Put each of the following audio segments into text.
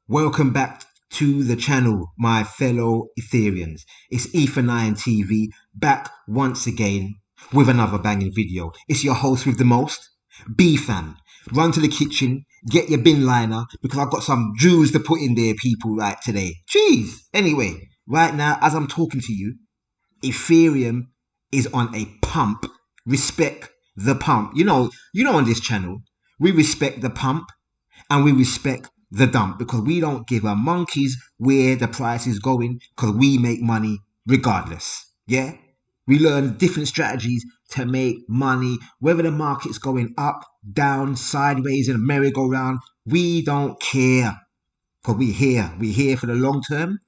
Welcome back to the channel, my fellow Ethereans. It's Ether9TV back once again with another banging video. It's your host with the most, B-Fam. Run to the kitchen, get your bin liner, because I've got some jewels to put in there, people, right today. Jeez. Anyway, right now, as I'm talking to you, Ethereum is on a pump. Respect the pump. You know on this channel, we respect the pump and we respect the dump because we don't give a monkey's where the price is going because we make money regardless. Yeah, we learn different strategies to make money, whether the market's going up, down, sideways in a merry-go-round. We don't care because we're here for the long term.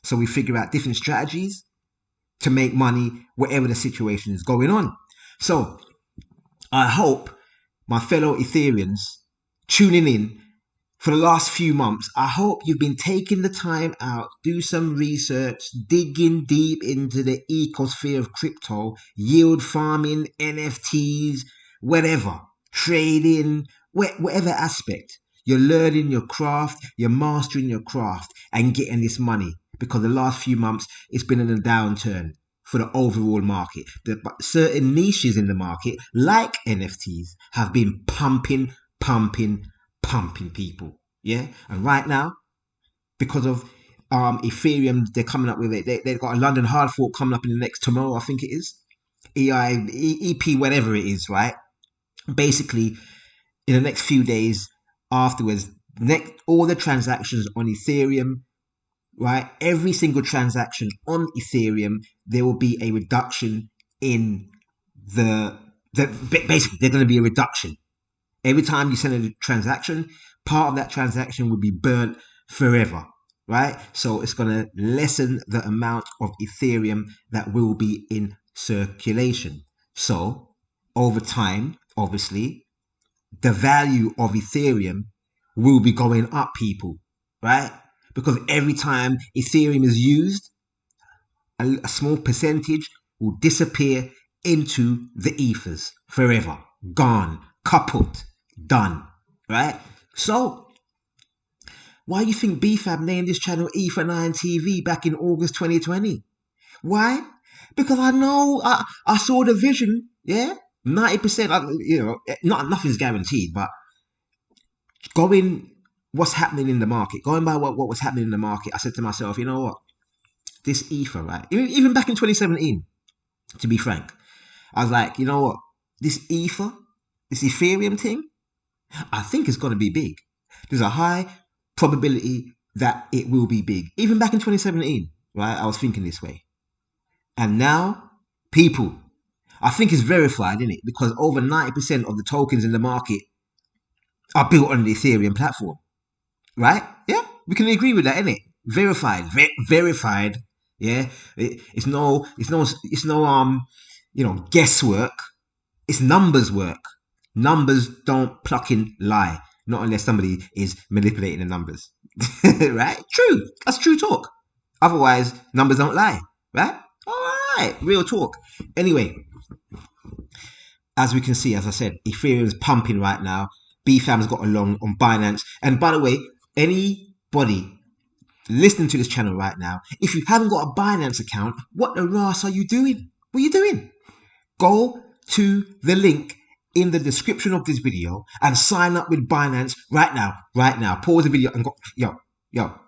So we figure out different strategies to make money whatever the situation is going on. So I hope my fellow Ethereans tuning in for the last few months, I hope you've been taking the time out, do some research, digging deep into the ecosphere of crypto, yield farming, NFTs, whatever, trading, whatever aspect. You're learning your craft, you're mastering your craft and getting this money because the last few months it's been in a downturn for the overall market. Certain niches in the market, like NFTs, have been pumping people. Yeah. And right now, because of Ethereum, they're coming up with it. They've got a London hard fork coming up in the next tomorrow, I think it is. EP, whatever it is, right? Basically, in the next few days afterwards, all the transactions on Ethereum, right? Every single transaction on Ethereum, there will be a reduction in basically, there's going to be a reduction. Every time you send a transaction, part of that transaction will be burnt forever, right? So it's going to lessen the amount of Ethereum that will be in circulation. So over time, obviously, the value of Ethereum will be going up, people, right? Because every time Ethereum is used, a small percentage will disappear into the ethers forever, gone, kaput, done, right? So why do you think BFAB named this channel Ether9TV back in August 2020? Why? Because I know I saw the vision. Yeah, 90%. Nothing's guaranteed, but what's happening in the market, going by what was happening in the market, I said to myself, you know what? This ether, right? Even back in 2017, to be frank, I was like, you know what? This ether, this Ethereum thing, I think it's going to be big. There's a high probability that it will be big. Even back in 2017, right? I was thinking this way. And now, people, I think it's verified, isn't it? Because over 90% of the tokens in the market are built on the Ethereum platform, right? Yeah, we can agree with that, isn't it? Verified, verified. Yeah, it's no guesswork. It's numbers work. Numbers don't plucking lie, not unless somebody is manipulating the numbers. Right? True. That's true talk. Otherwise, numbers don't lie. Right? All right. Real talk. Anyway, as we can see, as I said, Ethereum's pumping right now. BFAM's got along on Binance. And by the way, anybody listening to this channel right now, if you haven't got a Binance account, what the ras are you doing? What are you doing? Go to the link in the description of this video and sign up with Binance right now. Pause the video and go, yo.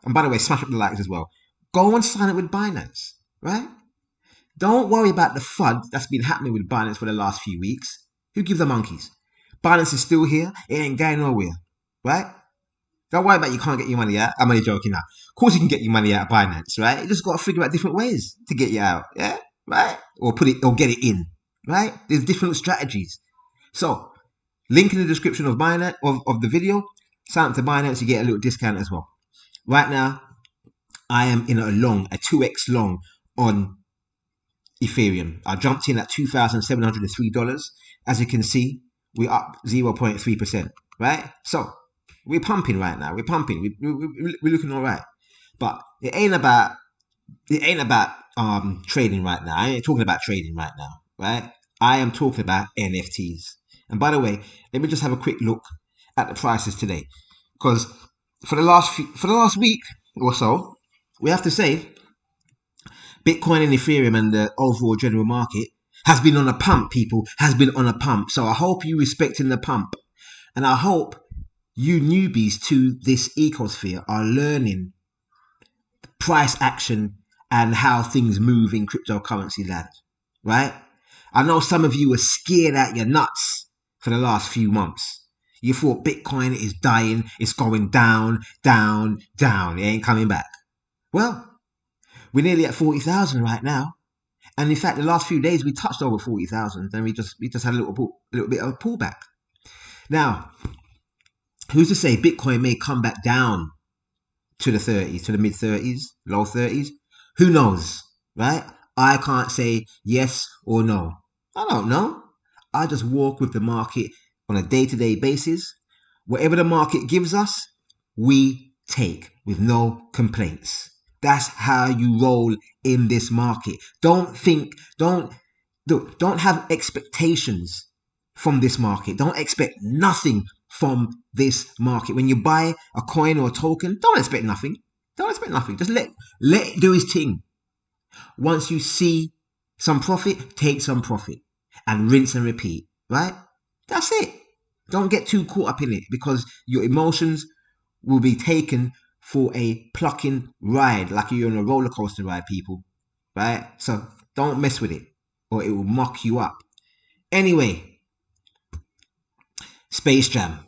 And by the way, smash up the likes as well. Go and sign up with Binance, right? Don't worry about the FUD that's been happening with Binance for the last few weeks. Who gives the monkeys? Binance is still here. It ain't going nowhere, right? Don't worry about you can't get your money out. I'm only joking now. Of course you can get your money out of Binance, right? You just got to figure out different ways to get you out, yeah? Right? Or get it in, right? There's different strategies. So, link in the description of Binance of the video. Sign up to Binance, you get a little discount as well. Right now, I am in a 2x long on Ethereum. I jumped in at $2,703. As you can see, we're up 0.3%, right? So, we're pumping right now. We're pumping. We're looking all right. But it ain't about trading right now. I ain't talking about trading right now, right? I am talking about NFTs. And by the way, let me just have a quick look at the prices today, because for the last week or so, we have to say Bitcoin and Ethereum and the overall general market has been on a pump, people, has been on a pump. So I hope you respecting the pump. And I hope you newbies to this ecosphere are learning price action and how things move in cryptocurrency land, right? I know some of you were scared out your nuts for the last few months. You thought Bitcoin is dying, it's going down, down, down, it ain't coming back. Well, we're nearly at 40,000 right now. And in fact, the last few days we touched over 40,000 and we just had a little bit of a pullback. Now, who's to say Bitcoin may come back down to the 30s, to the mid 30s, low 30s? Who knows, right? I can't say yes or no. I don't know. I just walk with the market on a day-to-day basis. Whatever the market gives us, we take with no complaints. That's how you roll in this market. Don't have expectations from this market. Don't expect nothing from this market. When you buy a coin or a token, don't expect nothing. Don't expect nothing. Just let it do its thing. Once you see some profit, take some profit and rinse and repeat, right? That's it. Don't get too caught up in it because your emotions will be taken for a plucking ride, like you're on a roller coaster ride, people, right? So don't mess with it or it will mock you up. Anyway, Space Jam.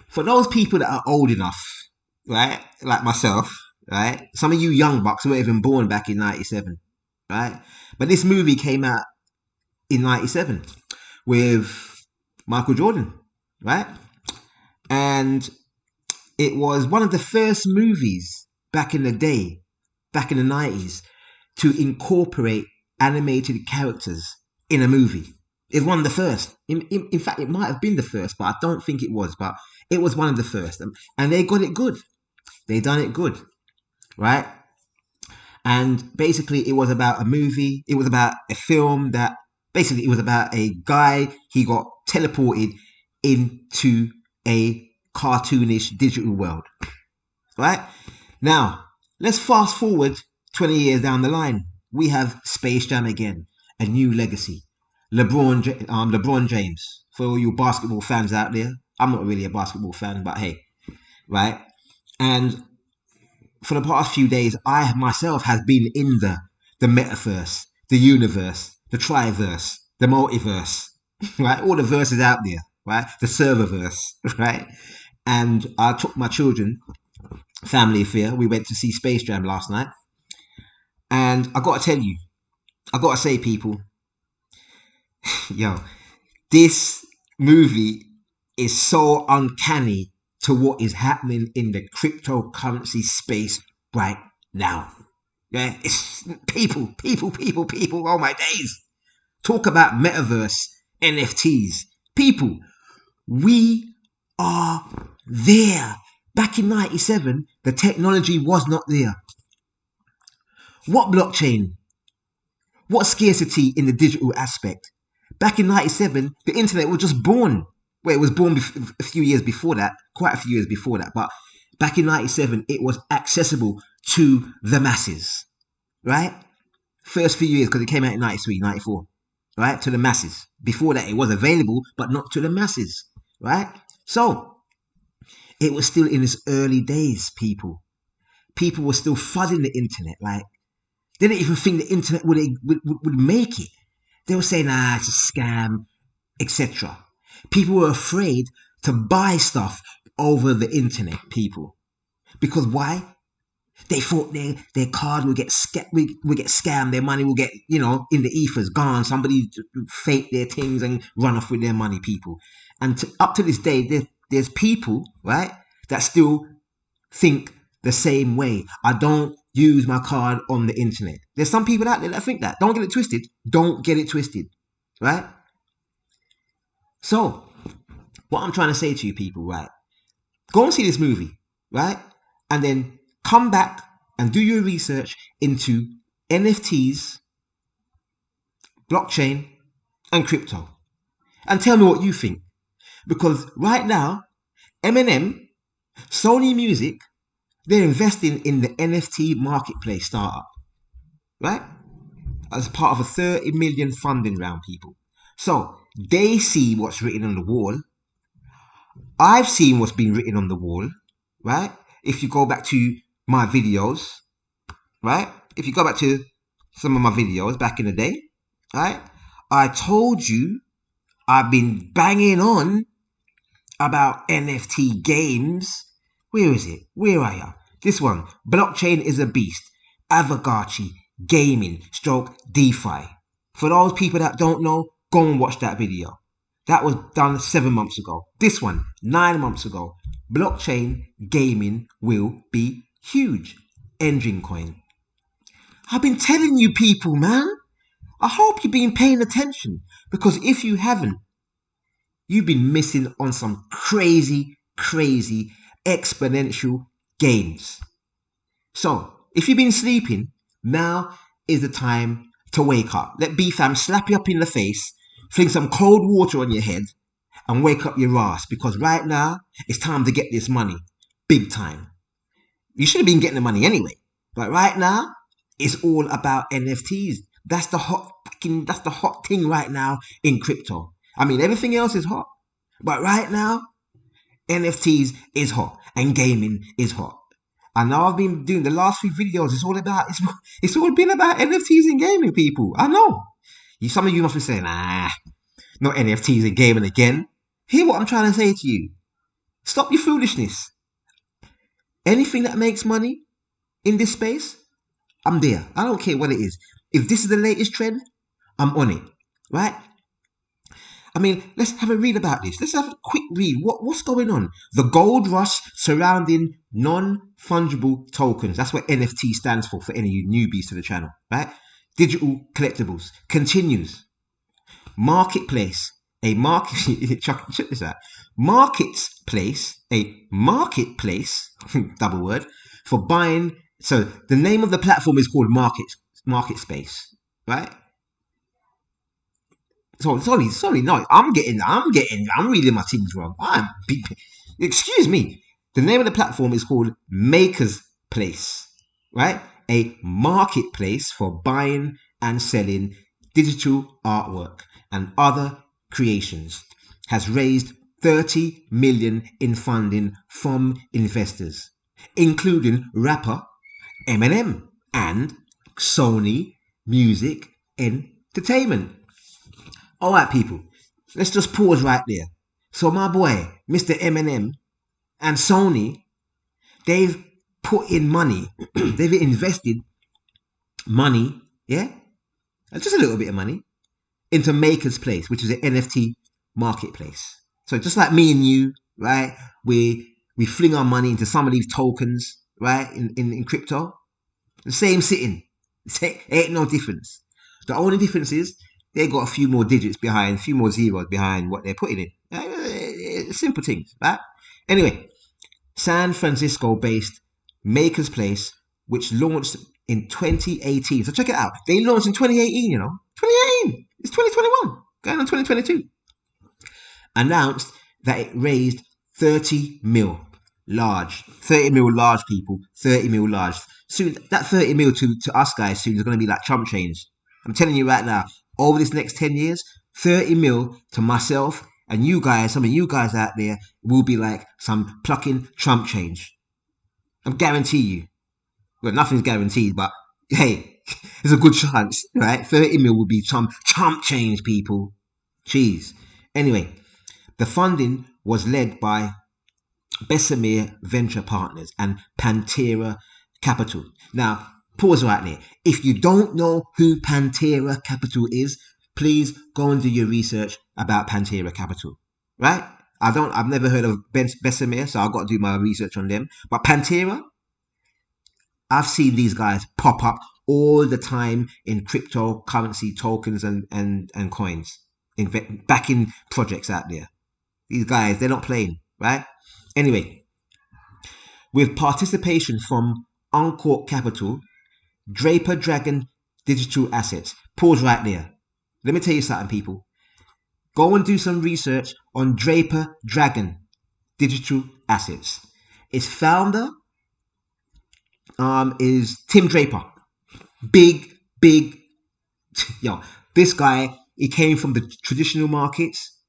For those people that are old enough, right, like myself, right, some of you young bucks weren't even born back in 97, right? But this movie came out in 97 with Michael Jordan, right? And it was one of the first movies back in the day, back in the 90s, to incorporate animated characters in a movie. It's one of the first. In fact, it might have been the first, but I don't think it was. But it was one of the first. And they got it good. They done it good, right? And basically, it was about a movie. It was about a film that basically it was about a guy. He got teleported into a cartoonish digital world, right? Now, let's fast forward 20 years down the line. We have Space Jam again, a new legacy. LeBron James. For all you basketball fans out there, I'm not really a basketball fan, but hey, right? And for the past few days, I myself has been in the metaverse, the universe, the triverse, the multiverse, right? All the verses out there, right? The serververse, right? And I took my children, family affair. We went to see Space Jam last night, and I got to tell you, I got to say, people, yo, this movie is so uncanny to what is happening in the cryptocurrency space right now. Yeah, it's people. Oh my days. Talk about metaverse, NFTs. People, we are there. Back in 97, the technology was not there. What blockchain? What scarcity in the digital aspect? Back in 97, the internet was just born. Well, it was born a few years before that, quite a few years before that. But back in 97, it was accessible to the masses, right? First few years, because it came out in 93, 94, right? To the masses. Before that, it was available, but not to the masses, right? So, it was still in its early days, people. People were still fuzzing the internet. Like, they didn't even think the internet would make it. They were saying, it's a scam, etc. People were afraid to buy stuff over the internet, people. Because why? They thought their card will get scammed, their money will get, in the ethers, gone. Somebody fake their things and run off with their money, people. And up to this day, there's people, right, that still think the same way. I don't use my card on the internet. There's some people out there that think that. Don't get it twisted. Don't get it twisted, right? So, what I'm trying to say to you people, right? Go and see this movie, right? And then come back and do your research into NFTs, blockchain, and crypto. And tell me what you think. Because right now, EMINEM Sony Music, they're investing in the NFT marketplace startup, right? As part of a 30 million funding round, people. So they see what's written on the wall. I've seen what's been written on the wall, right? If you go back to my videos, right? If you go back to some of my videos back in the day, right? I told you I've been banging on about NFT games. Where is it? Where are you? This one. Blockchain is a beast. Avagachi gaming stroke DeFi. For those people that don't know, go and watch that video. That was done 7 months ago. This one, 9 months ago. Blockchain gaming will be huge. Engine coin. I've been telling you people, man. I hope you've been paying attention, because if you haven't, you've been missing on some crazy, crazy exponential gains. So, if you've been sleeping, now is the time to wake up. Let B-Fam slap you up in the face, fling some cold water on your head, and wake up your ass, because right now, it's time to get this money. Big time. You should have been getting the money anyway. But right now, it's all about NFTs. That's the hot thing right now in crypto. I mean, everything else is hot. But right now, NFTs is hot and gaming is hot. And now I've been doing the last few videos. It's all been about NFTs and gaming, people. I know. Some of you must be saying, not NFTs and gaming again. Hear what I'm trying to say to you. Stop your foolishness. Anything that makes money in this space, I'm there. I don't care what it is. If this is the latest trend, I'm on it. Right? I mean, let's have a read about this. Let's have a quick read. What's going on? The gold rush surrounding non-fungible tokens. That's what NFT stands for any you newbies to the channel, right? Digital collectibles continues. Marketplace. Check this out. A marketplace, double word, for buying. So the name of the platform is called Market Space, right? Sorry, no, I'm reading my things wrong. Excuse me. The name of the platform is called Maker's Place, right? A marketplace for buying and selling digital artwork and other creations. Has raised 30 million in funding from investors, including rapper EMINEM and Sony Music Entertainment. All right, people, let's just pause right there. So my boy, Mr. EMINEM and Sony, they've put in money. They've invested money, yeah, just a little bit of money, into Maker's Place, which is an NFT marketplace. So just like me and you, right, we fling our money into some of these tokens, right, in crypto. The same sitting. Ain't no difference. The only difference is they got a few more digits behind, a few more zeros behind what they're putting in. Simple things, right? Anyway, San Francisco-based Maker's Place, which launched in 2018. So check it out. They launched in 2018, 2018. It's 2021. Going on 2022. Announced that it raised 30 mil. Large. 30 mil large, people. 30 mil large. Soon, that 30 mil to us guys soon is going to be like chump change. I'm telling you right now, over this next 10 years, 30 mil to myself and you guys, some of you guys out there, will be like some plucking chump change. I guarantee you. Well, nothing's guaranteed, but hey, there's a good chance, right? 30 mil will be chump change, people. Jeez. Anyway, the funding was led by Bessemer Venture Partners and Pantera Capital. Now, pause right there. If you don't know who Pantera Capital is, please go and do your research about Pantera Capital. Right? I've never heard of Bessemer, so I've got to do my research on them. But Pantera, I've seen these guys pop up all the time in cryptocurrency tokens and coins, backing projects out there. These guys, they're not playing, right? Anyway, with participation from Encore Capital, Draper Dragon Digital Assets. Pause right there. Let me tell you something, people. Go and do some research on Draper Dragon Digital Assets. Its founder is Tim Draper. Big, yo. This guy, he came from the traditional markets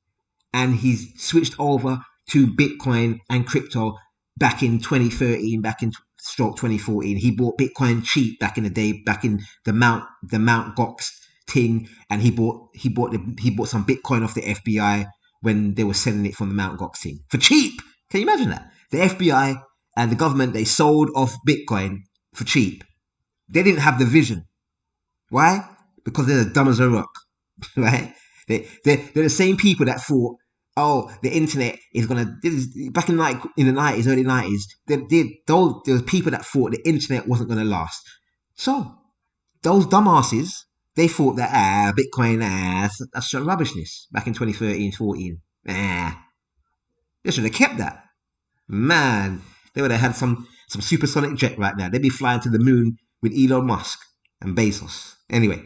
and he's switched over to Bitcoin and crypto back in 2013, back in stroke 2014. He bought Bitcoin cheap back in the day, back in the Mount Gox thing, and he bought some Bitcoin off the FBI when they were selling it from the Mount Gox thing for cheap. Can you imagine that? The FBI and the government, they sold off Bitcoin for cheap. They didn't have the vision. Why? Because they're as dumb as a rock, right? They're the same people that thought, oh, the internet is gonna. Back in the 90s, early 90s, there was people that thought the internet wasn't gonna last. So those dumbasses, they thought that Bitcoin, that's rubbishness. Back in 2013, 14, they should have kept that. Man, they would have had some supersonic jet right now. They'd be flying to the moon with Elon Musk and Bezos. Anyway.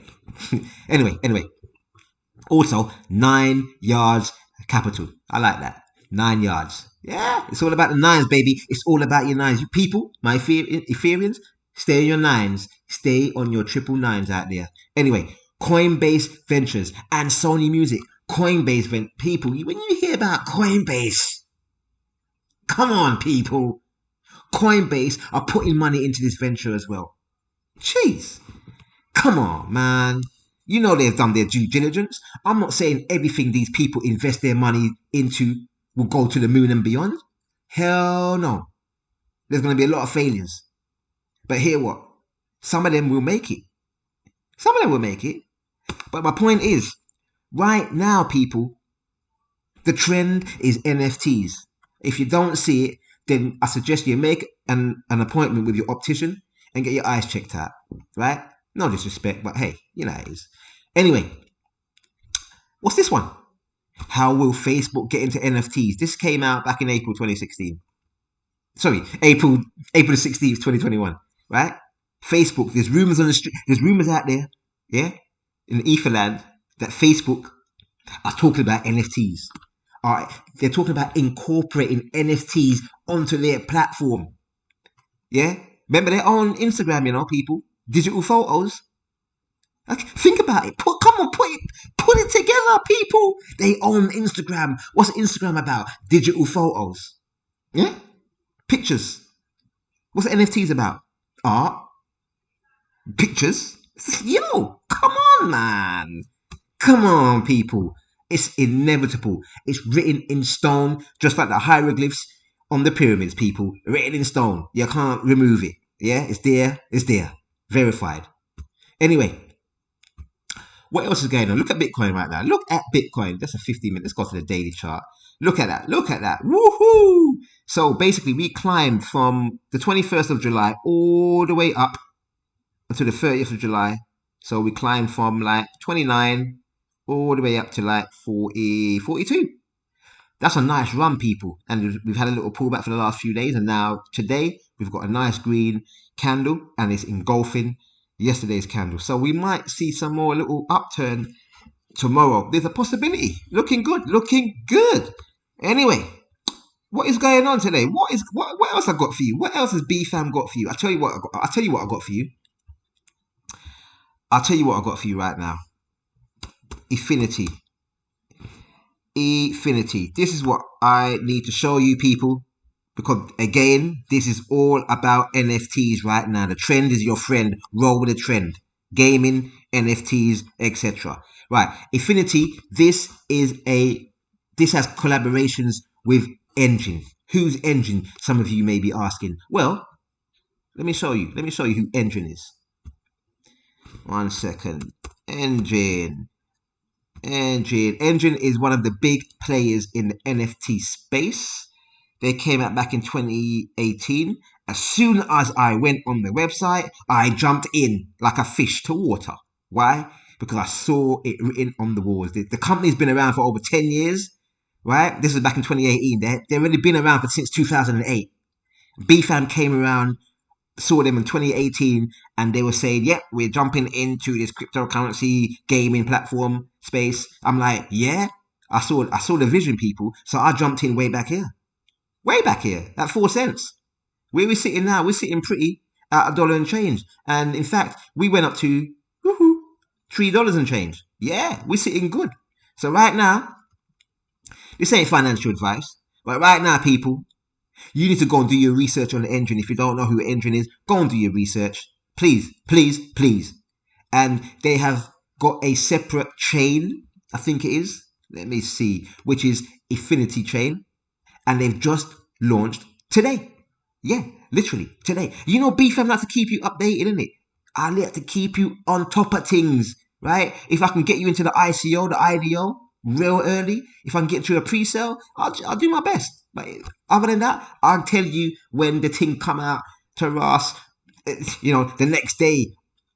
Also, 9 yards capital. I like that. 9 yards. Yeah, it's all about the nines, baby. It's all about your nines. You people, my Ethereans, stay on your nines. Stay on your triple nines out there. Anyway, Coinbase Ventures and Sony Music. Coinbase people, when you hear about Coinbase, come on, people. Coinbase are putting money into this venture as well. Jeez. Come on, man. You know they've done their due diligence. I'm not saying everything these people invest their money into will go to the moon and beyond. Hell no. There's going to be a lot of failures. But hear what? Some of them will make it. Some of them will make it. But my point is, right now, people, the trend is NFTs. If you don't see it, then I suggest you make an appointment with your optician and get your eyes checked out. Right? No disrespect, but hey, you know it is. Anyway, what's this one? How will Facebook get into NFTs? This came out back in April 2016. Sorry, April the 16th, 2021. Right? Facebook, there's rumors on the street, there's rumors out there, yeah, in Etherland that Facebook are talking about NFTs. Alright, they're talking about incorporating NFTs onto their platform. Yeah? Remember, they're on Instagram, you know, people. Digital photos. Okay, think about it. Put it together, people. They own Instagram. What's Instagram about? Digital photos. Yeah? Pictures. What's NFTs about? Art. Pictures. Yo, come on, man. Come on, people. It's inevitable. It's written in stone, just like the hieroglyphs on the pyramids, people. Written in stone. You can't remove it. Yeah? It's there. It's there. Verified. Anyway, what else is going on? Look at Bitcoin right now. Look at Bitcoin. That's a 15 minute. Let's go to the daily chart. Look at that. Look at that. Woohoo! So basically, we climbed from the 21st of July all the way up until the 30th of July. So we climbed from like 29 all the way up to like 40, 42. That's a nice run, people. And we've had a little pullback for the last few days. And now today, we've got a nice green candle and it's engulfing yesterday's candle. So we might see some more little upturn tomorrow. There's a possibility. Looking good. Looking good. Anyway, what is going on today? What else I got for you? What else has BFam got for you? I'll tell you what I got for you. I'll tell you what I got for you right now. Efinity. This is what I need to show you, people, because again, this is all about NFTs right now. The trend is your friend. Roll with the trend. Gaming, NFTs, etc. Right, Efinity. This has collaborations with Engine. Who's Engine? Some of you may be asking. Well, let me show you. Let me show you who Engine is. 1 second. Engine is one of the big players in the NFT space. They came out back in 2018. As soon as I went on the website, I jumped in like a fish to water. Why? Because I saw it written on the walls. The company's been around for over 10 years, right? This is back in 2018. They've already been around since 2008. BFam came around, saw them in 2018, and they were saying, yep, we're jumping into this cryptocurrency gaming platform space. I'm like, yeah, I saw the vision, people. So I jumped in way back here at 4 cents. Where we're sitting now, we're sitting pretty at $1 and change. And in fact, we went up to woohoo, $3 and change. Yeah, we're sitting good. So right now, this ain't financial advice. But right now, people, you need to go and do your research on the engine. If you don't know who the engine is, go and do your research. Please, please, please. And they have got a separate chain, I think it is. Let me see, which is Infinity Chain. And they've just launched today. Yeah, literally today. You know, BFam like to keep you updated, innit? I like to keep you on top of things, right? If I can get you into the ICO, the IDO, real early, if I can get you a pre-sale, I'll do my best. But other than that, I'll tell you when the thing come out to us, the next day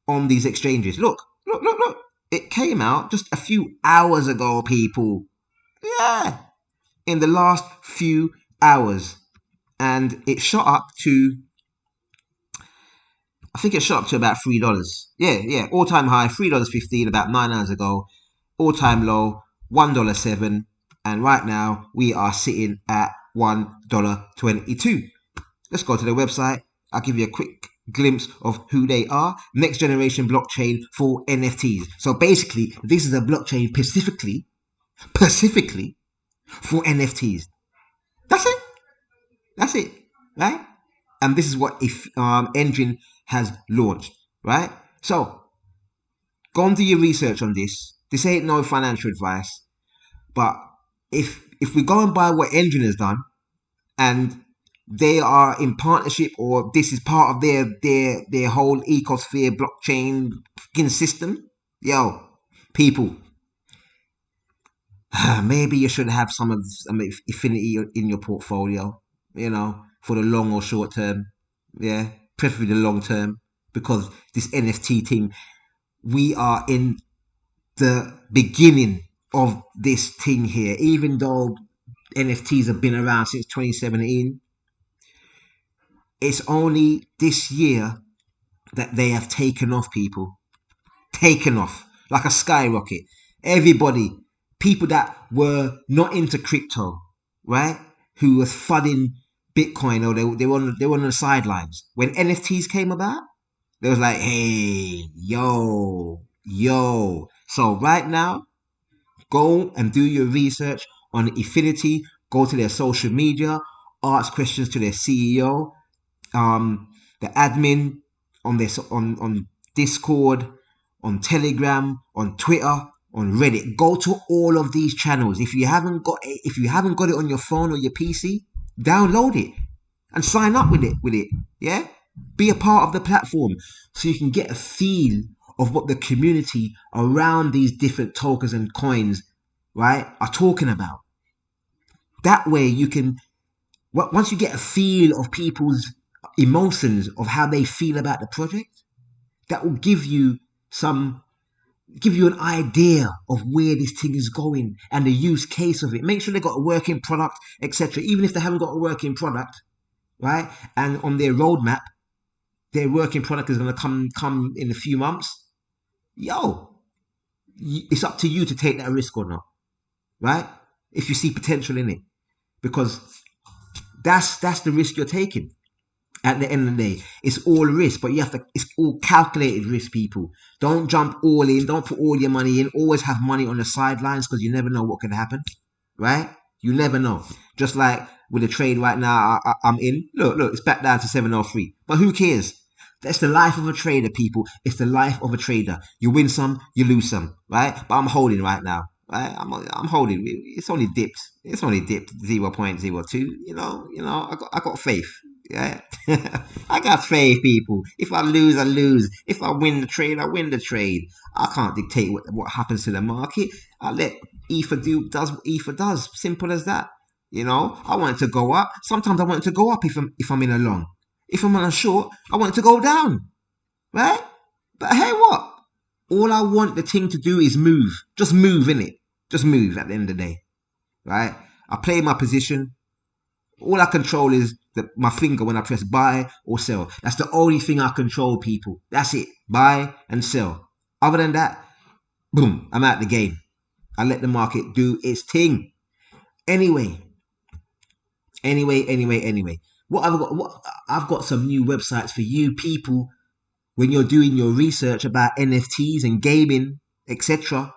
on these exchanges. Look, look, look, look. It came out just a few hours ago, people. Yeah, in the last few hours. And it shot up to, I think it shot up to about $3. Yeah. All time high, $3.15 about 9 hours ago. All time low, $1.07. And right now, we are sitting at $1.22. Let's go to the website. I'll give you a quick glimpse of who they are. Next generation blockchain for NFTs. So basically, this is a blockchain specifically for NFTs. That's it. That's it, right? And this is what if Engine has launched, right? So go and do your research on this. This ain't no financial advice, but if we go and buy what Engine has done, and they are in partnership, or this is part of their whole ecosphere blockchain system, yo, people, maybe you should have some of Infinity in your portfolio, for the long or short term. Yeah, preferably the long term, because this NFT thing, we are in the beginning of this thing here. Even though NFTs have been around since 2017, it's only this year that they have taken off, people. Taken off like a skyrocket. Everybody, people that were not into crypto, right? Who were fudding Bitcoin, or they were on the sidelines. When NFTs came about, they was like, hey, yo. So right now, go and do your research on Infinity. Go to their social media, ask questions to their CEO, the admin on this on Discord, on Telegram, on Twitter, on Reddit. Go to all of these channels. If you haven't got it on your phone or your PC, download it and sign up with it. Yeah, be a part of the platform so you can get a feel of what the community around these different tokens and coins, right, are talking about. That way you can, once you get a feel of people's emotions of how they feel about the project, that will give you an idea of where this thing is going and the use case of it. Make sure they got a working product, etc. Even if they haven't got a working product, right? And on their roadmap, their working product is going to come in a few months. Yo, it's up to you to take that risk or not, right? If you see potential in it, because that's the risk you're taking. At the end of the day, it's all risk, but it's all calculated risk, people. Don't jump all in. Don't put all your money in. Always have money on the sidelines, because you never know what can happen, right? You never know. Just like with the trade right now, I'm in. Look, it's back down to 703. But who cares? That's the life of a trader, people. It's the life of a trader. You win some, you lose some, right? But I'm holding right now. Right? I'm holding. It's only dipped. 0.02. I got faith. Yeah, I got faith, people. If I lose, I lose. If I win the trade, I win the trade. I can't dictate what happens to the market. I let Ether does what Ether does. Simple as that. I want it to go up. Sometimes I want it to go up if I'm in a long. If I'm on a short, I want it to go down. Right? But hey, what? All I want the thing to do is move. Just move, innit? Just move at the end of the day. Right? I play my position. All I control is my finger when I press buy or sell. That's the only thing I control, people. That's it. Buy and sell. Other than that, boom, I'm out the game. I let the market do its thing. Anyway. What I've got, what I've got some new websites for you people when you're doing your research about NFTs and gaming, etc.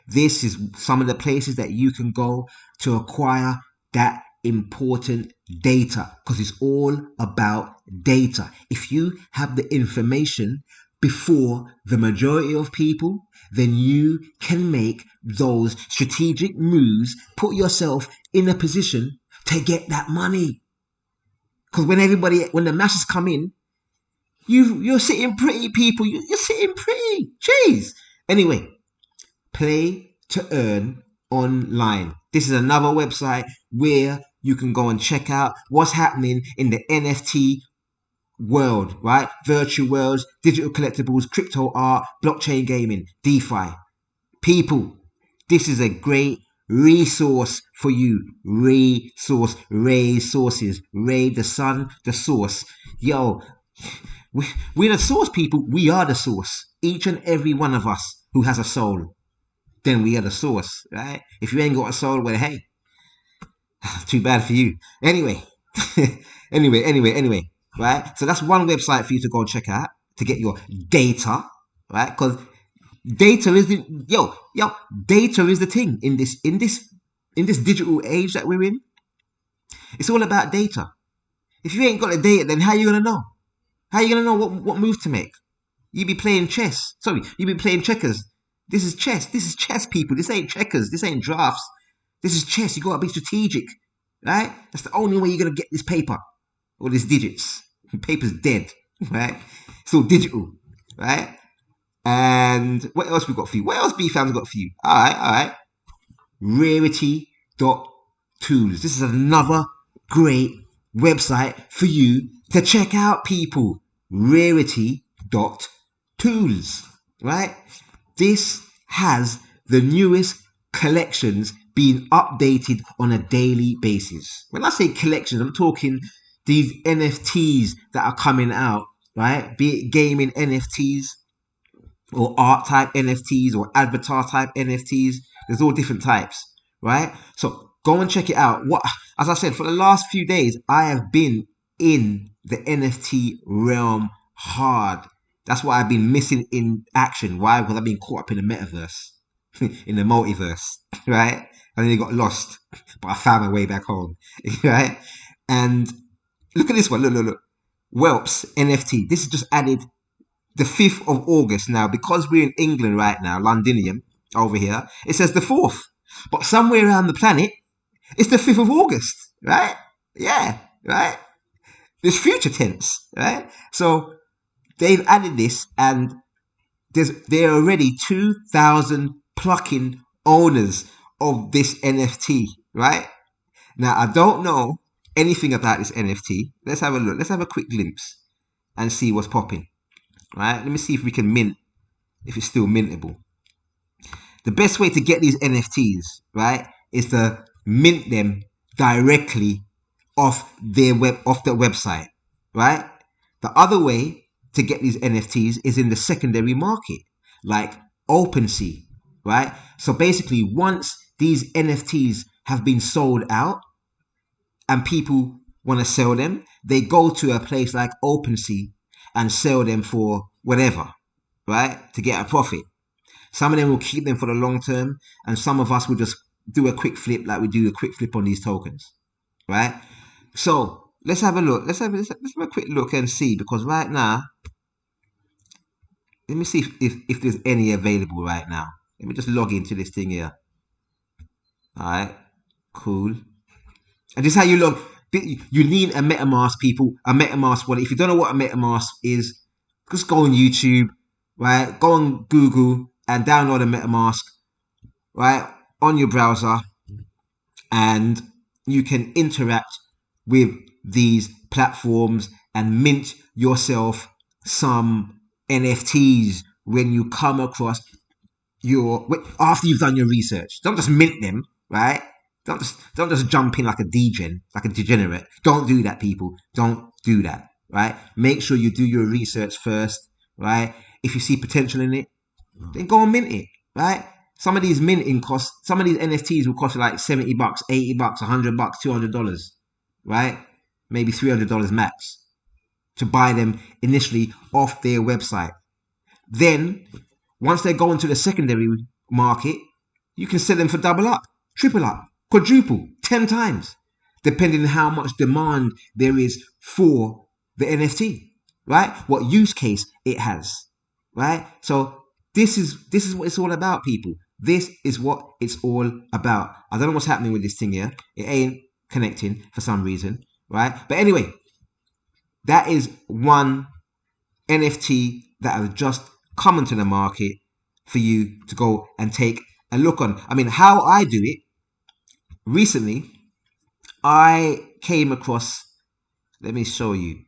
This is some of the places that you can go to acquire that important data, because it's all about data. If you have the information before the majority of people, then you can make those strategic moves, put yourself in a position to get that money. Because when the masses come in, you're sitting pretty, people. You're sitting pretty. Jeez. Anyway, play to earn online. This is another website where you can go and check out what's happening in the NFT world, right? Virtual worlds, digital collectibles, crypto art, blockchain gaming, DeFi. People, this is a great resource for you. Resources. Ray, the sun, the source. Yo, we're the source, people. We are the source. Each and every one of us who has a soul, then we are the source, right? If you ain't got a soul, well, hey, too bad for you. Anyway, anyway, right? So that's one website for you to go and check out to get your data, right? Because data is the data is the thing in this digital age that we're in. It's all about data. If you ain't got the data, then how you gonna know? How you gonna know what move to make? You be playing chess. Sorry, you be playing checkers. This is chess. This is chess, people. This ain't checkers. This ain't drafts. This is chess. You gotta be strategic, right? That's the only way you're gonna get this paper or these digits. Paper's dead, right? It's all digital, right? And what else we got for you? What else BFam's got for you? All right. Rarity.tools. This is another great website for you to check out, people. Rarity.tools, right? This has the newest collections being updated on a daily basis. When I say collections, I'm talking these NFTs that are coming out, right? Be it gaming NFTs or art type NFTs or avatar type NFTs. There's all different types, right? So go and check it out. As I said, for the last few days, I have been in the NFT realm hard. That's why I've been missing in action. Why? Because I've been caught up in the metaverse, in the multiverse, right? I nearly got lost, but I found my way back home, right? And look at this one. Look. Whelps NFT. This is just added the 5th of August now. Because we're in England right now, Londinium over here, it says the 4th. But somewhere around the planet, it's the 5th of August, right? Yeah, right? There's future tense, right? So they've added this, and there are already 2,000 plucking owners of this NFT, right? Now, I don't know anything about this NFT. Let's have a look. Let's have a quick glimpse and see what's popping, right? Let me see if we can mint, if it's still mintable. The best way to get these NFTs, right, is to mint them directly off the website, right? The other way to get these NFTs is in the secondary market, like OpenSea, right? So basically, once these NFTs have been sold out and people want to sell them, they go to a place like OpenSea and sell them for whatever, right? To get a profit. Some of them will keep them for the long term, and some of us will just do a quick flip, like we do a quick flip on these tokens, right? So let's have a look. Let's have a quick look and see, because right now, let me see if there's any available right now. Let me just log into this thing here. All right, cool. And this is how you log. You need a MetaMask, people. A MetaMask wallet. If you don't know what a MetaMask is, just go on YouTube, right? Go on Google and download a MetaMask, right, on your browser, and you can interact with these platforms and mint yourself some NFTs when you come across after you've done your research. Don't just mint them, right? Don't just jump in like a degen, like a degenerate. Don't do that, people. Don't do that, right? Make sure you do your research first, right? If you see potential in it, then go and mint it, right? Some of these NFTs will cost you like $70, $80, $100, $200, right? maybe $300 max to buy them initially off their website. Then, once they go into the secondary market, you can sell them for double up, triple up, quadruple, 10 times, depending on how much demand there is for the NFT, right? What use case it has, right? So this is what it's all about, people. This is what it's all about. I don't know what's happening with this thing here. It ain't connecting for some reason, right? But anyway, that is one NFT that has just come into the market for you to go and take a look on. I mean, how I do it, recently, I came across, let me show you,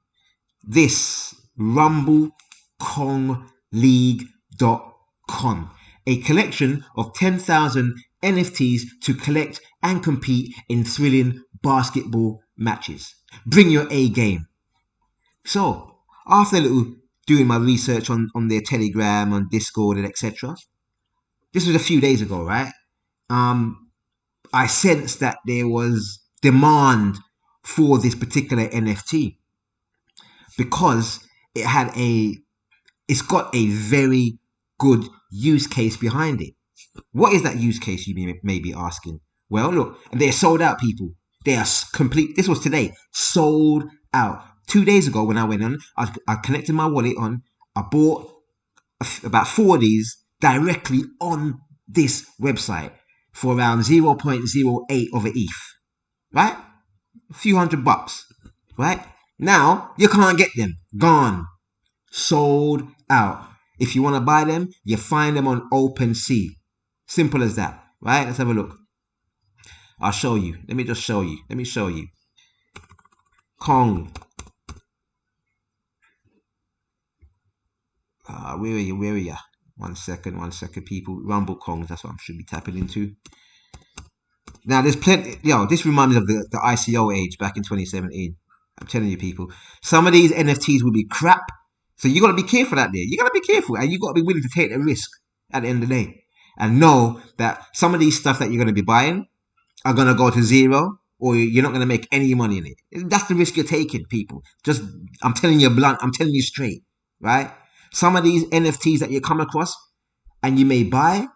this RumbleKongLeague.com, a collection of 10,000 NFTs to collect and compete in thrilling basketball matches. Bring your A game. So, after a little doing my research on their Telegram, on Discord, and etc., this was a few days ago, right? I sensed that there was demand for this particular NFT because it's got a very good use case behind it. What is that use case, you may be asking? Well, look, and they're sold out, people. They are complete. This was today, sold out. 2 days ago when I went on, I connected my wallet on. I bought about 4 of these directly on this website for around 0.08 of an ETH, right? A few $100, right? Now you can't get them. Gone. Sold out. If you want to buy them, you find them on OpenSea. Simple as that, right? Let's have a look. I'll show you. Let me show you. Kong. Where are you? One second, people. Rumble Kong, that's what I should be tapping into. Now, there's plenty, this reminds me of the ICO age back in 2017. I'm telling you, people. Some of these NFTs will be crap. So you got to be careful out there. You got to be careful. And you got to be willing to take the risk at the end of the day. And know that some of these stuff that you're going to be buying are going to go to zero, or you're not going to make any money in it. That's the risk you're taking, people. I'm telling you blunt. I'm telling you straight, right? Some of these NFTs that you come across and you may buy,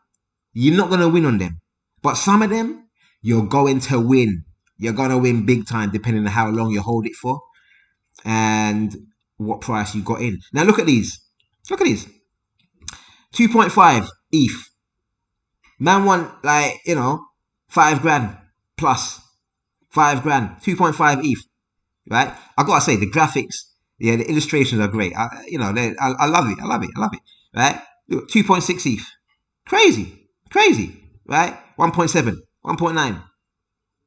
you're not going to win on them. But some of them, you're going to win. You're going to win big time, depending on how long you hold it for and what price you got in. Now, look at these. 2.5 ETH. Man want, 5 grand plus. 5 grand. 2.5 ETH. Right? I got to say, the graphics, the illustrations are great. I love it. Right? 2.6 ETH. Crazy. Right? 1.7, 1.9,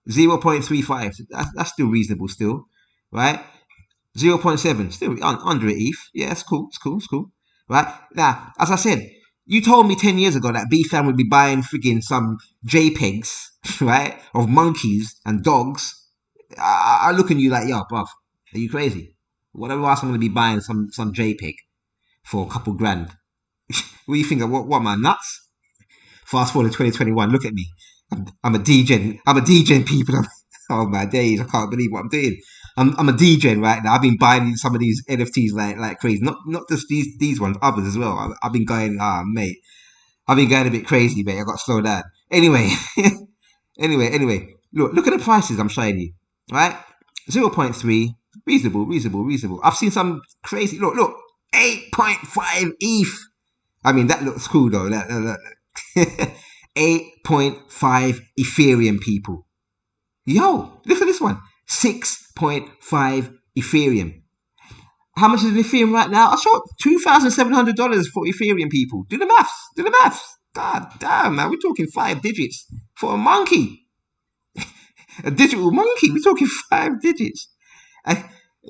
0.35. That's still reasonable still. Right? 0.7, still under an ETH. Yeah, it's cool. Right? Now, as I said, you told me 10 years ago that BFam would be buying friggin' some JPEGs, right, of monkeys and dogs. I look at you like, yo, bruv, are you crazy? Whatever else I'm going to be buying some JPEG for a couple grand. What do you think? What am I, nuts? Fast forward to 2021, look at me. I'm a DJ. People. Oh my days, I can't believe what I'm doing. I'm a DJ right now. I've been buying some of these NFTs like crazy. Not just these ones, others as well. I've been going, mate. I've been going a bit crazy, mate. I got to slow down. Anyway, anyway. Look at the prices I'm showing you, right? 0.3, reasonable. I've seen some crazy. Look, 8.5 ETH. I mean, that looks cool though. Look. 8.5 Ethereum, people. Yo, look at this one. 6.5 Ethereum. How much is an Ethereum right now? I saw $2,700 for Ethereum, people. Do the maths. God damn, man. We're talking 5 digits for a monkey. A digital monkey. We're talking 5 digits.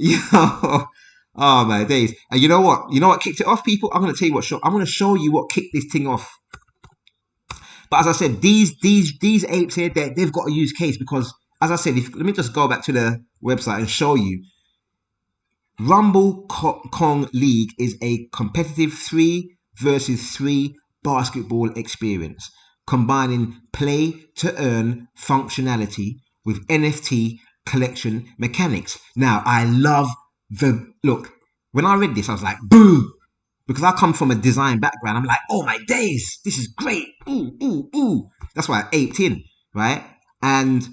Oh my days. And you know what? You know what kicked it off, people? I'm going to tell you what. I'm going to show you what kicked this thing off. But as I said, these apes here, they've got a use case because, as I said, let me just go back to the website and show you. Rumble Kong League is a competitive 3 versus 3 basketball experience, combining play to earn functionality with NFT collection mechanics. Now, I love look, when I read this, I was like, boom, because I come from a design background. I'm like, oh my days, this is great. Ooh, ooh, ooh. That's why I aped in, right? And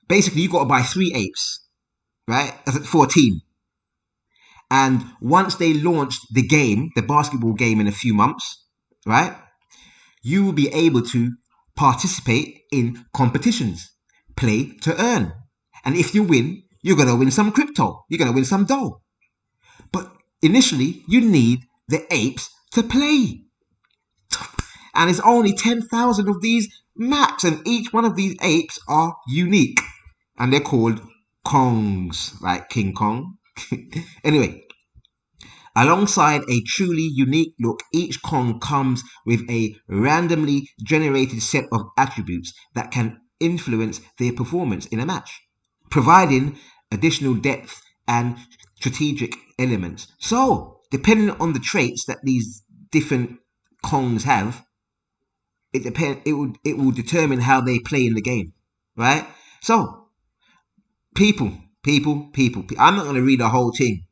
basically, you got to buy 3 apes, right? That's at 14. And once they launched the game, the basketball game, in a few months, right, you will be able to participate in competitions, play to earn. And if you win, you're going to win some crypto. You're going to win some dough. But initially, you need the apes to play. And it's only 10,000 of these max. And each one of these apes are unique. And they're called Kongs, like King Kong. Anyway, alongside a truly unique look, each Kong comes with a randomly generated set of attributes that can influence their performance in a match, providing additional depth and strategic elements. So, depending on the traits that these different Kongs have, it will determine how they play in the game, right? So, people. I'm not going to read the whole thing,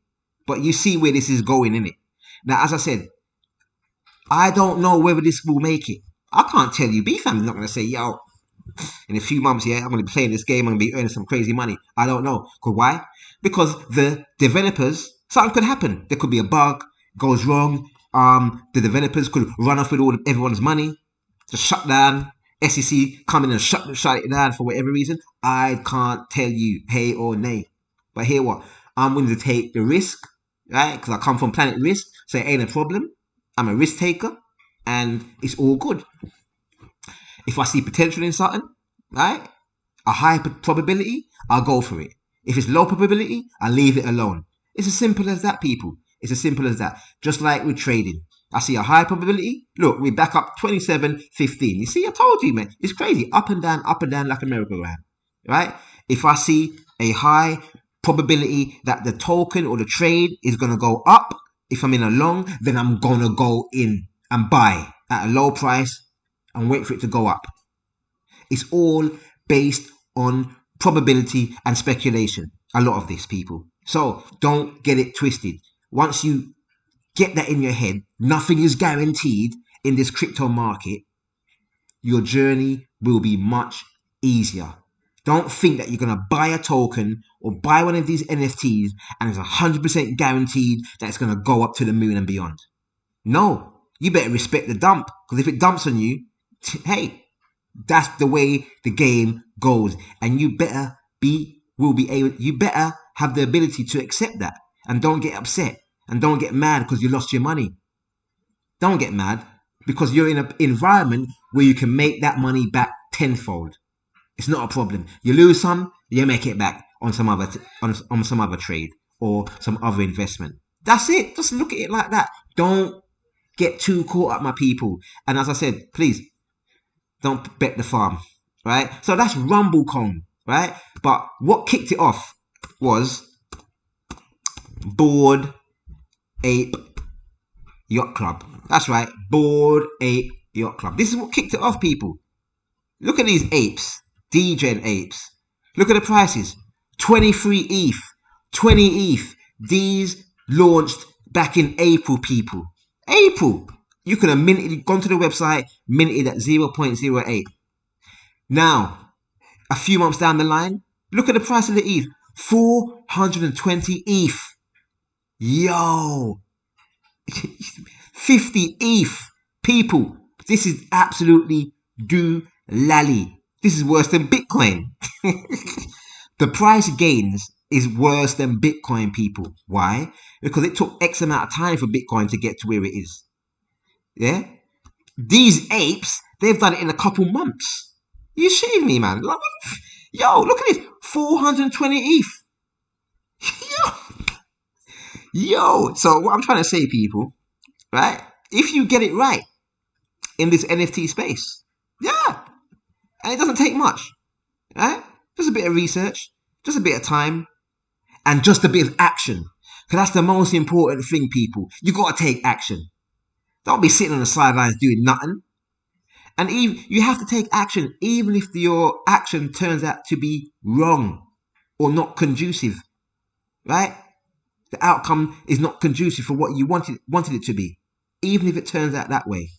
but you see where this is going, innit? Now, as I said, I don't know whether this will make it. I can't tell you. B-Fam's not going to say, yo, in a few months, yeah, I'm going to be playing this game. I'm going to be earning some crazy money. I don't know. Why? Because the developers, something could happen. There could be a bug, goes wrong. The developers could run off with everyone's money, just shut down. SEC come in and shut it down for whatever reason. I can't tell you hey or nay. But hear what? I'm willing to take the risk, right? Because I come from Planet Risk, so it ain't a problem. I'm a risk taker, and it's all good. If I see potential in something, right, a high probability, I'll go for it. If it's low probability, I'll leave it alone. It's as simple as that, people. It's as simple as that. Just like with trading. I see a high probability. Look, we're back up 27.15. You see, I told you, man. It's crazy. Up and down like a merry-go-round. Right? If I see a high probability that the token or the trade is going to go up, if I'm in a long, then I'm going to go in and buy at a low price and wait for it to go up. It's all based on probability and speculation. A lot of this, people. So don't get it twisted. Once you get that in your head, nothing is guaranteed in this crypto market. Your journey will be much easier. Don't think that you're going to buy a token or buy one of these NFTs and it's 100% guaranteed that it's going to go up to the moon and beyond. No, you better respect the dump, because if it dumps on you, hey, that's the way the game goes, and you better have the ability to accept that, and don't get upset, and don't get mad because you lost your money. Don't get mad because you're in an environment where you can make that money back tenfold. It's not a problem. You lose some, you make it back on some other on some other trade or some other investment. That's it. Just look at it like that. Don't get too caught up, my people. And as I said, please don't bet the farm, right? So that's RumbleCon, right? But what kicked it off was Bored Ape Yacht Club. That's right, Bored Ape Yacht Club. This is what kicked it off, people. Look at these apes, degen apes. Look at the prices. 23 ETH, 20 ETH. These launched back in April, people. April. You could have gone to the website, minted at 0.08. Now, a few months down the line, look at the price of the ETH. 420 ETH. Yo. 50 ETH. People, this is absolutely do-lally. This is worse than Bitcoin. The price gains is worse than Bitcoin, people. Why? Because it took X amount of time for Bitcoin to get to where it is. Yeah? These apes, they've done it in a couple months. You shitting me, man? Yo, look at this. 420 ETH. Yo. So what I'm trying to say, people, right? If you get it right in this NFT space, yeah. And it doesn't take much, right? Just a bit of research, just a bit of time, and just a bit of action. Because that's the most important thing, people. You got to take action. Don't be sitting on the sidelines doing nothing. And you have to take action, even if your action turns out to be wrong. or not conducive, right? The outcome is not conducive for what you wanted it to be, even if it turns out that way.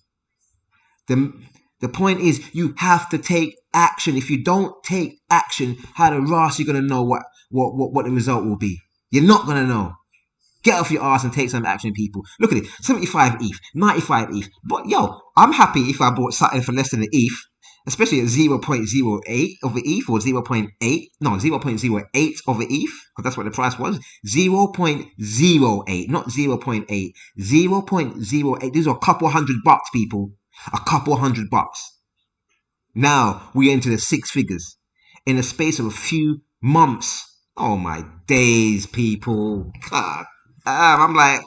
The point is, you have to take action. If you don't take action, how the Ross are you gonna know what the result will be? You're not gonna know. Get off your ass and take some action, people. Look at it, 75 ETH, 95 ETH. But yo, I'm happy if I bought something for less than an ETH, especially at 0.08 of the ETH or 0.8, no, 0.08 of the ETH, because that's what the price was. 0.08, not 0.8, 0.08. These are a couple $100, people. A couple $100. Now we enter the six figures in the space of a few months. Oh my days, people. God. I'm like,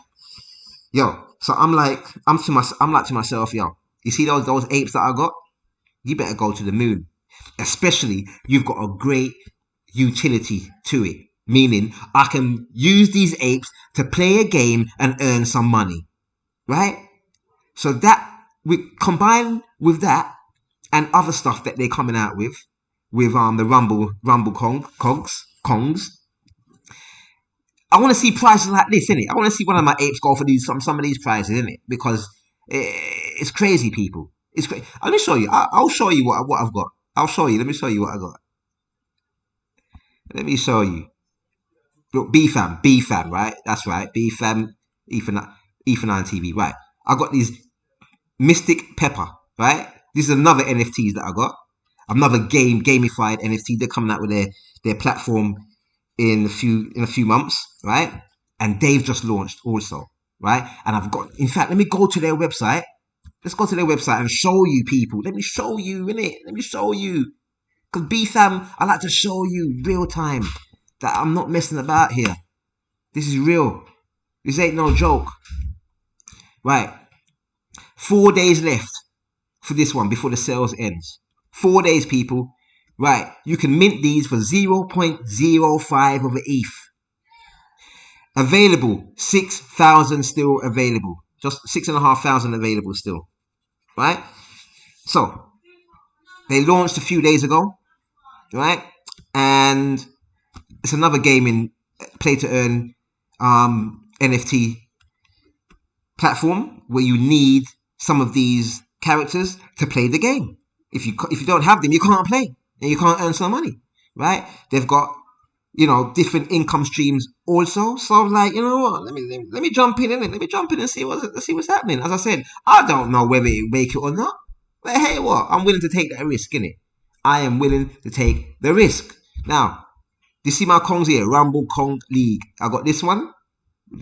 yo. So I'm like to myself, yo. You see those apes that I got? You better go to the moon. Especially, you've got a great utility to it. Meaning, I can use these apes to play a game and earn some money, right? So that we combine with that and other stuff that they're coming out with the Rumble Kongs. I want to see prices like this, innit? I want to see one of my apes go for some of these prices, innit? Because it's crazy, people. It's crazy. Let me show you. I'll show you what I've got. I'll show you. Let me show you what I got. Let me show you. Look, BFam, right? That's right. BFam, Ethan9 TV, right? I got these Mystic Pepper, right? This is another NFTs that I got. Another gamified NFT. They're coming out with their platform in a few months, right? And they've just launched also, right? And I've got, in fact, let me go to their website. Let's go to their website and show you, people. Let me show you, innit? Let me show you. Because BFam, I like to show you real time that I'm not messing about here. This is real. This ain't no joke. Right. 4 days left for this one before the sales ends. 4 days, people. Right. You can mint these for 0.05 of an ETH. Available. 6,000 still available. Just 6,500 available still. Right. So, they launched a few days ago. Right. And it's another gaming play to earn NFT platform where you need some of these characters to play the game. If you don't have them, you can't play and you can't earn some money, right? They've got different income streams also. So I was like, you know what? Let me jump in, innit? Let me jump in and see what's happening. As I said, I don't know whether it make it or not, but hey, what? I'm willing to take that risk, innit? I am willing to take the risk. Now, do you see my Kongs here? Rumble Kong League. I got this one,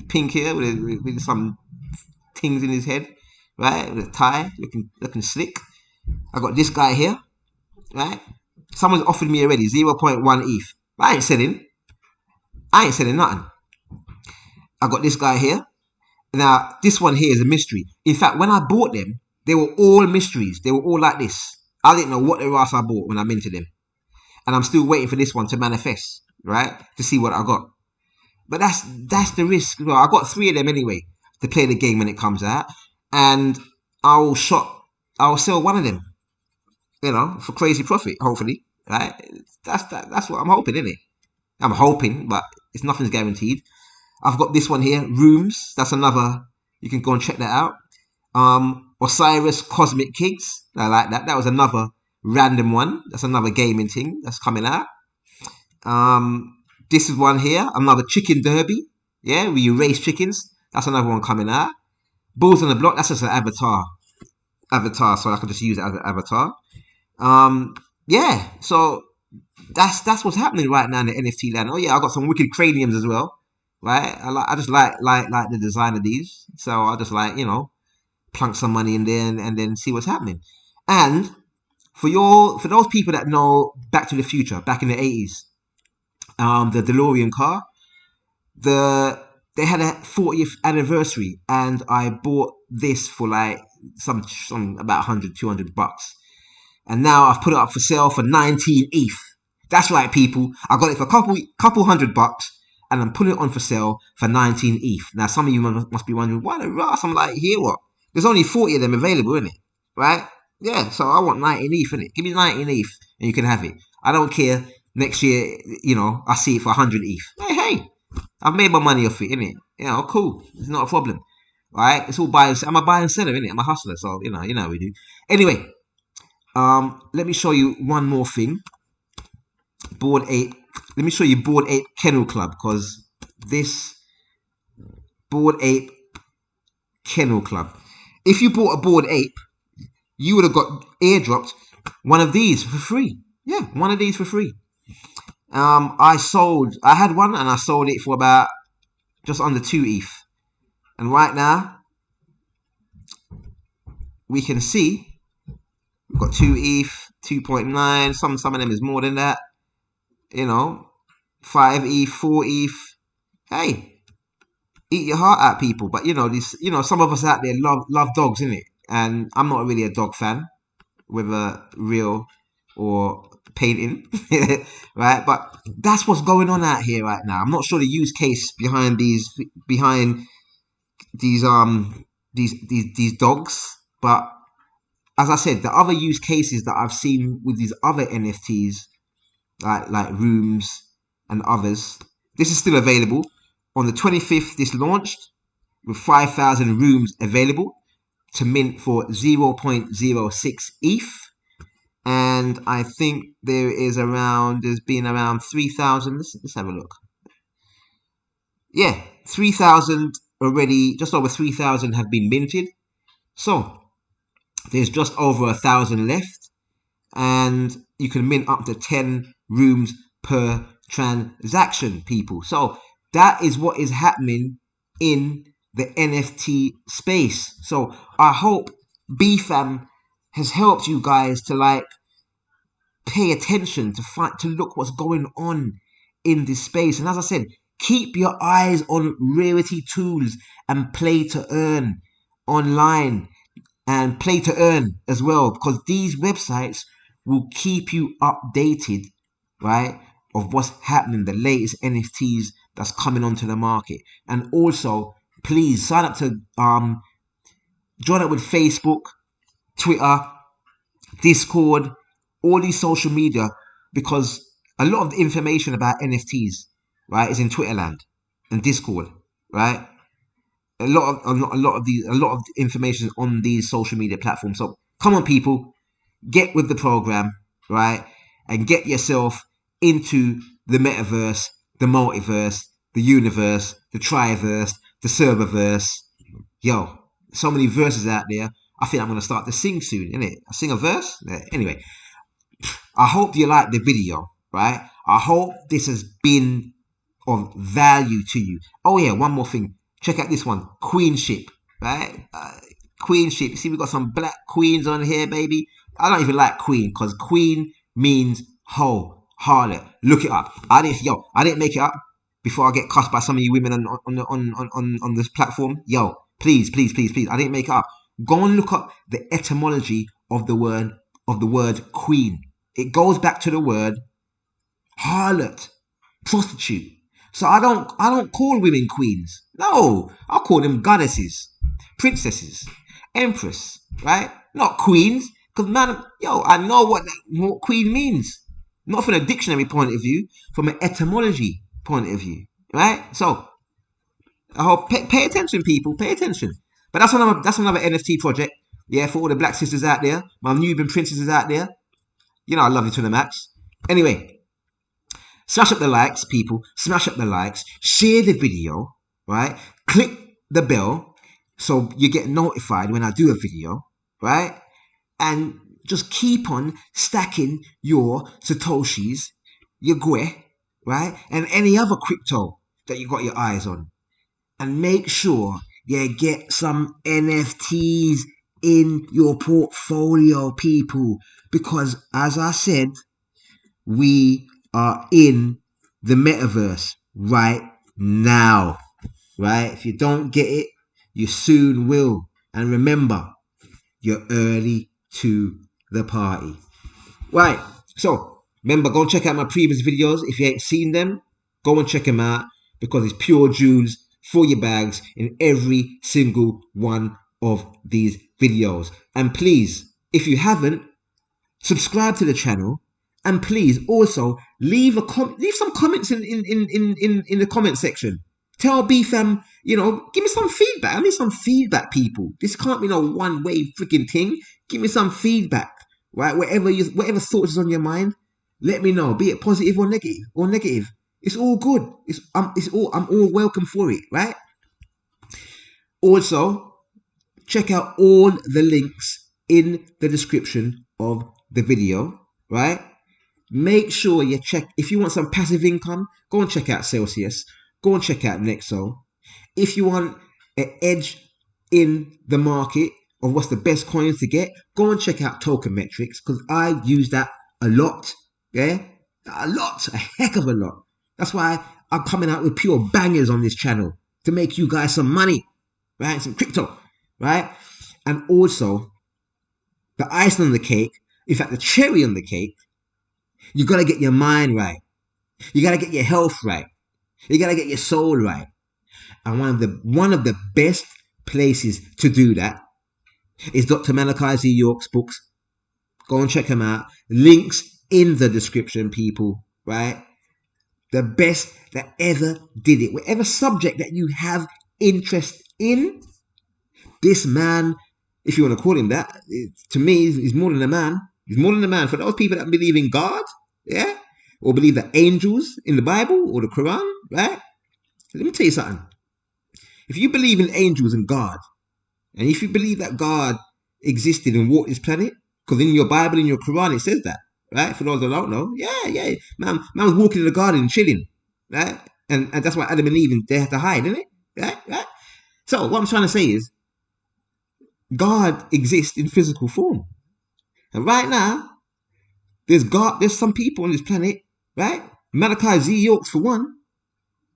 pink here with some things in his head, right? With a tie, looking slick. I got this guy here, right? Someone's offered me already 0.1 ETH. I ain't selling nothing. I got this guy here. Now, this one here is a mystery. In fact, when I bought them, they were all mysteries. They were all like this. I didn't know what the ass I bought when I minted them. And I'm still waiting for this one to manifest, right? To see what I got. But that's the risk. Well, I got 3 of them anyway to play the game when it comes out. And I'll sell one of them, for crazy profit, hopefully. Right? That's what I'm hoping, isn't it? I'm hoping, but nothing's guaranteed. I've got this one here, Rooms. That's another. You can go and check that out. Osiris Cosmic Kings. I like that. That was another random one. That's another gaming thing that's coming out. This is one here, another chicken derby. Yeah, where you race chickens. That's another one coming out. Bulls on the block. That's just an avatar, so I can just use it as an avatar. Yeah, so that's what's happening right now in the NFT land. Oh yeah, I got some wicked craniums as well, right? I just like the design of these, so I just plunk some money in there and then see what's happening. And for those people that know Back to the Future, back in the 80s, the DeLorean car, they had a 40th anniversary, and I bought this for like some about $100-200. And now I've put it up for sale for 19 ETH. That's right, people. I got it for a couple $100, and I'm putting it on for sale for 19 ETH. Now, some of you must be wondering, why the Ross? I'm like, here what? There's only 40 of them available, isn't it? Right? Yeah, so I want 19 ETH, innit? Give me 19 ETH, and you can have it. I don't care. next year, you know, I see it for 100 ETH. Hey, I've made my money off it, innit? You know, cool. It's not a problem. Right? It's all buy and I'm a buy and seller, innit? I'm a hustler, so you know how we do. Anyway, let me show you one more thing. Bored Ape. Let me show you Bored Ape Kennel Club, because this Bored Ape Kennel Club. If you bought a Bored Ape, you would have got airdropped one of these for free. Yeah, one of these for free. I had one and I sold it for about just under 2 ETH. And right now, we can see we've got 2 ETH, 2.9. Some of them is more than that. You know, 5 ETH, 4 ETH. Hey, eat your heart out, people. But you know, some of us out there love dogs, innit? And I'm not really a dog fan, whether real or painting, right? But that's what's going on out here right now. I'm not sure the use case behind these dogs, but as I said, the other use cases that I've seen with these other NFTs, like rooms and others, this is still available. On the 25th, this launched with 5,000 rooms available to mint for 0.06 ETH. And I think there's been around 3,000. Let's have a look. Yeah, 3,000 already, just over 3,000 have been minted. So there's just over 1,000 left, and you can mint up to 10 rooms per transaction, people. So that is what is happening in the NFT space. So I hope BFAM has helped you guys to pay attention, to look what's going on in this space. And as I said, keep your eyes on Rarity Tools and Play to Earn online, and Play to Earn as well, because these websites will keep you updated, right, of what's happening, the latest NFTs that's coming onto the market. And also, please sign up to join up with Facebook, Twitter, Discord, all these social media, because a lot of the information about NFTs, right, is in Twitter land and Discord, right? A lot of the information on these social media platforms. So come on, people, get with the program, right, and get yourself into the metaverse, the multiverse, the universe, the triverse, the serververse. Yo, so many verses out there. I think I'm gonna start to sing soon, innit? I sing a verse. Anyway, I hope you like the video, right? I hope this has been of value to you. Oh yeah, one more thing. Check out this one, Queenship, right? Queenship. See, we got some black queens on here, baby. I don't even like queen, because queen means hoe, harlot. Look it up. I didn't make it up before I get cussed by some of you women on this platform. Yo, please. I didn't make it up. Go and look up the etymology of the word queen. It goes back to the word harlot, prostitute. So I don't call women queens. No, I call them goddesses, princesses, empress, right? Not queens. Because man, I know what queen means. Not from a dictionary point of view, from an etymology point of view, right? So I hope pay attention, people. Pay attention. But that's another NFT project. Yeah, for all the black sisters out there, my Nubian princesses out there. You know I love you to the max. Anyway, smash up the likes, people. Smash up the likes. Share the video, right? Click the bell so you get notified when I do a video, right? And just keep on stacking your Satoshis, your Gwe, right? And any other crypto that you got your eyes on. And make sure you get some NFTs in your portfolio, people. Because as I said, we are in the metaverse right now, right? If you don't get it, you soon will. And remember, you're early to the party. Right, so remember, go and check out my previous videos. If you ain't seen them, go and check them out, because it's pure jewels for your bags in every single one of these videos. And please, if you haven't, subscribe to the channel, and please also leave some comments in the comment section. Tell BFam, give me some feedback. I need some feedback, people. This can't be no one-way freaking thing. Give me some feedback, right? Whatever thoughts is on your mind, let me know. Be it positive or negative. It's all good. I'm all welcome for it, right? Also, check out all the links in the description of the video, right? Make sure you check, if you want some passive income, go and check out Celsius. Go and check out Nexo. If you want an edge in the market of what's the best coins to get, go and check out Token Metrics, because I use that a lot. Yeah? A heck of a lot. That's why I'm coming out with pure bangers on this channel to make you guys some money, right? Some crypto, right? And also, the icing on the cake, in fact, the cherry on the cake, you got to get your mind right. You got to get your health right. You got to get your soul right. And one of the best places to do that is Dr. Malachi Z. York's books. Go and check them out. Links in the description, people, right? The best that ever did it. Whatever subject that you have interest in, this man, if you want to call him that, to me, he's more than a man. He's more than a man. For those people that believe in God, yeah, or believe that angels in the Bible or the Quran, right? Let me tell you something. If you believe in angels and God, and if you believe that God existed and walked this planet, because in your Bible, in your Quran, it says that, right? For those that don't know, yeah, man was walking in the garden and chilling, right? And that's why Adam and Eve, they had to hide, isn't it? Right? So what I'm trying to say is, God exists in physical form. And right now, there's some people on this planet, right? Malachi Z. Yorks, for one.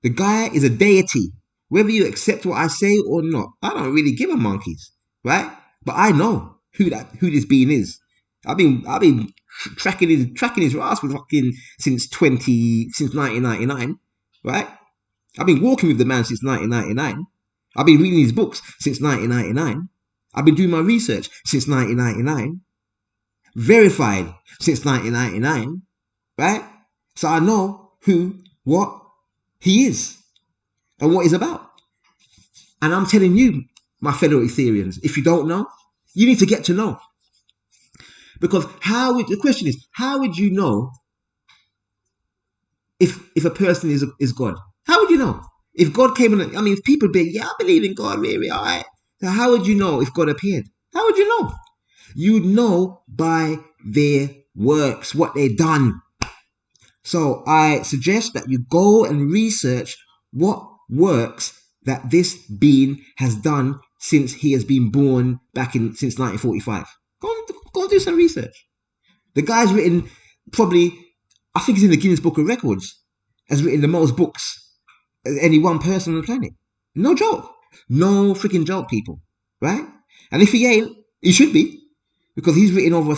The guy is a deity. Whether you accept what I say or not, I don't really give a monkeys, right? But I know who this being is. I've been tracking his rascal fucking since 1999, right? I've been walking with the man since 1999. I've been reading his books since 1999. I've been doing my research since 1999. Verified since 1999, right? So I know what he is and what he's about. And I'm telling you, my fellow Ethereans, if you don't know, you need to get to know. Because the question is, how would you know if a person is God? How would you know? If God came in, if people be, I believe in God, really, all right. So how would you know if God appeared? How would you know? You'd know by their works, what they've done. So I suggest that you go and research what works that this being has done since he has been born since 1945. Go and do some research. The guy's written probably, I think he's in the Guinness Book of Records, has written the most books as any one person on the planet. No joke. No freaking joke, people. Right? And if he ain't, he should be. Because he's written over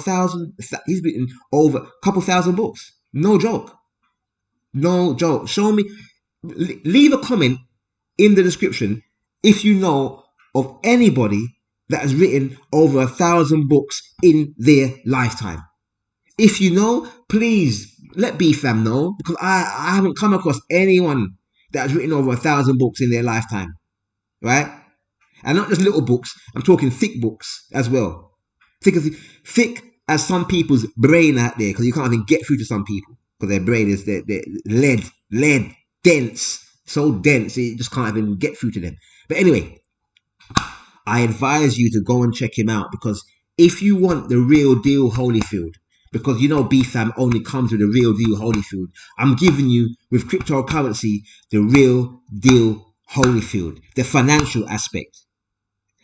a couple thousand books. No joke. No joke. Show me, leave a comment in the description if you know of anybody that has written over 1,000 books in their lifetime. If you know, please let BFam know, because I haven't come across anyone that has written over 1,000 books in their lifetime, right? And not just little books, I'm talking thick books as well. Thick as some people's brain out there, because you can't even get through to some people, because their brain is they're lead, dense, so dense, you just can't even get through to them. But anyway, I advise you to go and check him out, because if you want the real deal Holyfield, because you know BFam only comes with the real deal Holyfield, I'm giving you, with cryptocurrency, the real deal Holyfield, the financial aspect,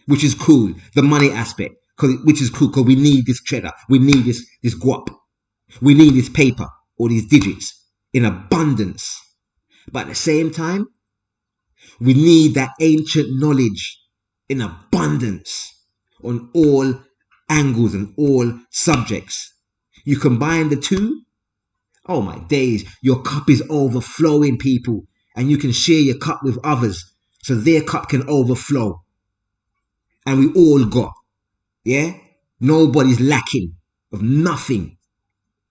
which is cool, the money aspect, which is cool, because we need this cheddar, we need this guap, we need this paper, or these digits, in abundance. But at the same time, we need that ancient knowledge in abundance on all angles and all subjects. You combine the two, oh my days, your cup is overflowing, people, and you can share your cup with others so their cup can overflow. And we all got, yeah? Nobody's lacking of nothing.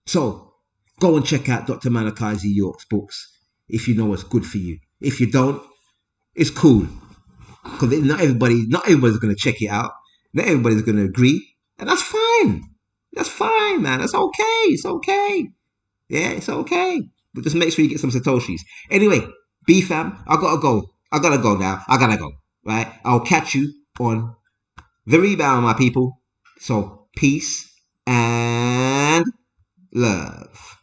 So Go and check out Dr. Malachi Z. York's books if you know what's good for you. If you don't, it's cool. Because not everybody's going to check it out. Not everybody's going to agree. And that's fine. That's fine, man. That's okay. It's okay. Yeah, it's okay. But just make sure you get some Satoshis. Anyway, B fam, I gotta go. I gotta go now. I gotta go. Right? I'll catch you on the rebound, my people. So, peace and love.